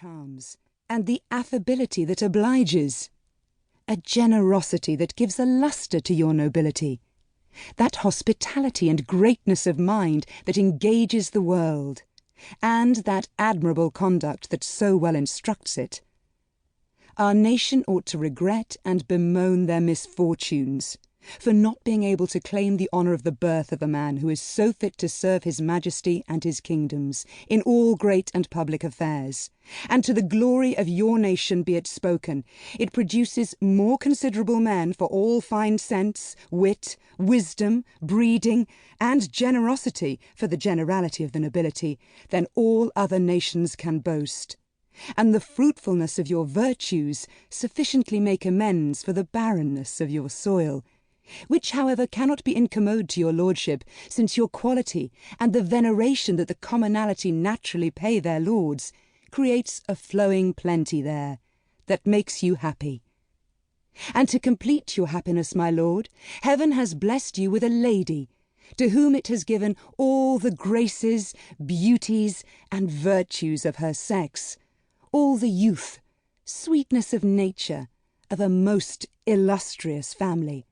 charms, and the affability that obliges, a generosity that gives a lustre to your nobility, that hospitality and greatness of mind that engages the world, and that admirable conduct that so well instructs it. Our nation ought to regret and bemoan their misfortunes, for not being able to claim the honour of the birth of a man who is so fit to serve his majesty and his kingdoms in all great and public affairs. And to the glory of your nation be it spoken, it produces more considerable men for all fine sense, wit, wisdom, breeding, and generosity for the generality of the nobility than all other nations can boast. And the fruitfulness of your virtues sufficiently make amends for the barrenness of your soil, which however cannot be incommode to your lordship, since your quality and the veneration that the commonalty naturally pay their lords creates a flowing plenty there, that makes you happy. And to complete your happiness, my lord, heaven has blessed you with a lady, to whom it has given all the graces, beauties, and virtues of her sex, all the youth, sweetness of nature, of a most illustrious family,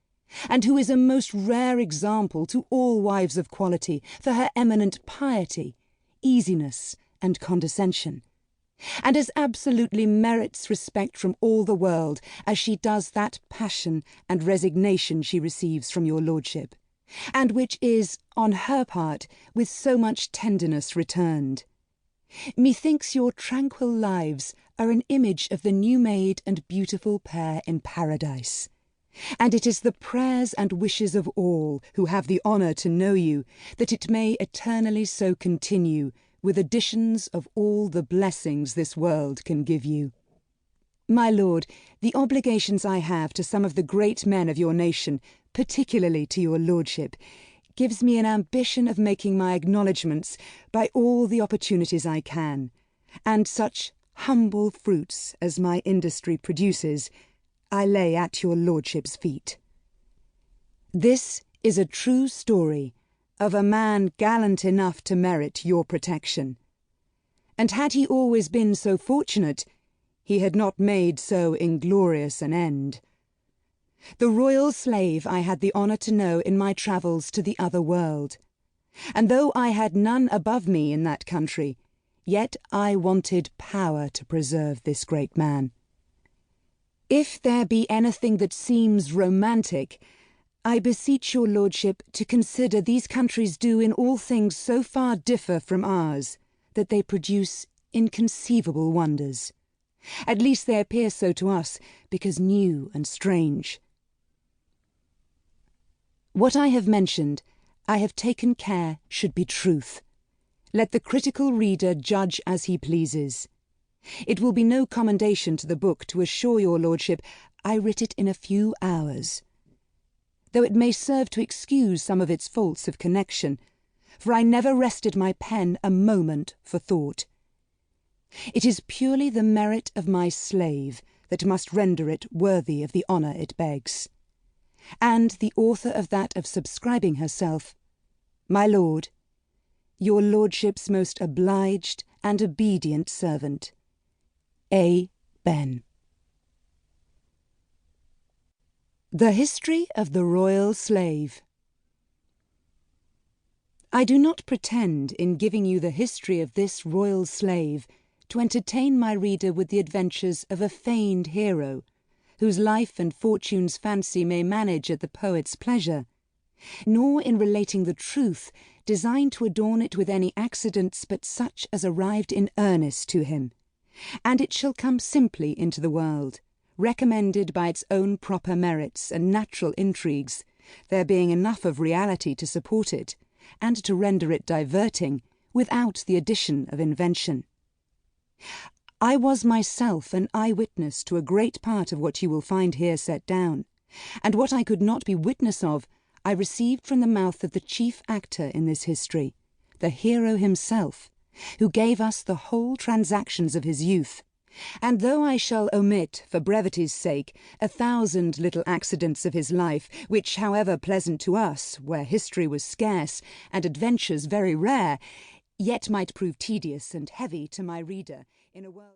and who is a most rare example to all wives of quality for her eminent piety, easiness, and condescension, and as absolutely merits respect from all the world as she does that passion and resignation she receives from your lordship, and which is, on her part, with so much tenderness returned. Methinks your tranquil lives are an image of the new-made and beautiful pair in paradise. And it is the prayers and wishes of all who have the honour to know you, that it may eternally so continue, with additions of all the blessings this world can give you. My lord, the obligations I have to some of the great men of your nation, particularly to your lordship, gives me an ambition of making my acknowledgments by all the opportunities I can, and such humble fruits as my industry produces, I lay at your lordship's feet. This is a true story of a man gallant enough to merit your protection, and had he always been so fortunate, he had not made so inglorious an end. The royal slave I had the honour to know in my travels to the other world, and though I had none above me in that country, yet I wanted power to preserve this great man. If there be anything that seems romantic, I beseech your lordship to consider these countries do in all things so far differ from ours, that they produce inconceivable wonders. At least they appear so to us, because new and strange. What I have mentioned, I have taken care should be truth. Let the critical reader judge as he pleases. It will be no commendation to the book to assure your lordship I writ it in a few hours, though it may serve to excuse some of its faults of connection, for I never rested my pen a moment for thought. It is purely the merit of my slave that must render it worthy of the honour it begs, and the author of that of subscribing herself, my lord, your lordship's most obliged and obedient servant, A. Behn. The History of the Royal Slave. I do not pretend, in giving you the history of this royal slave, to entertain my reader with the adventures of a feigned hero, whose life and fortunes fancy may manage at the poet's pleasure, nor in relating the truth, design to adorn it with any accidents but such as arrived in earnest to him, and it shall come simply into the world, recommended by its own proper merits and natural intrigues, there being enough of reality to support it, and to render it diverting, without the addition of invention. I was myself an eye-witness to a great part of what you will find here set down, and what I could not be witness of, I received from the mouth of the chief actor in this history, the hero himself, who gave us the whole transactions of his youth. And though I shall omit, for brevity's sake, 1,000 little accidents of his life, which, however pleasant to us, where history was scarce, and adventures very rare, yet might prove tedious and heavy to my reader in a world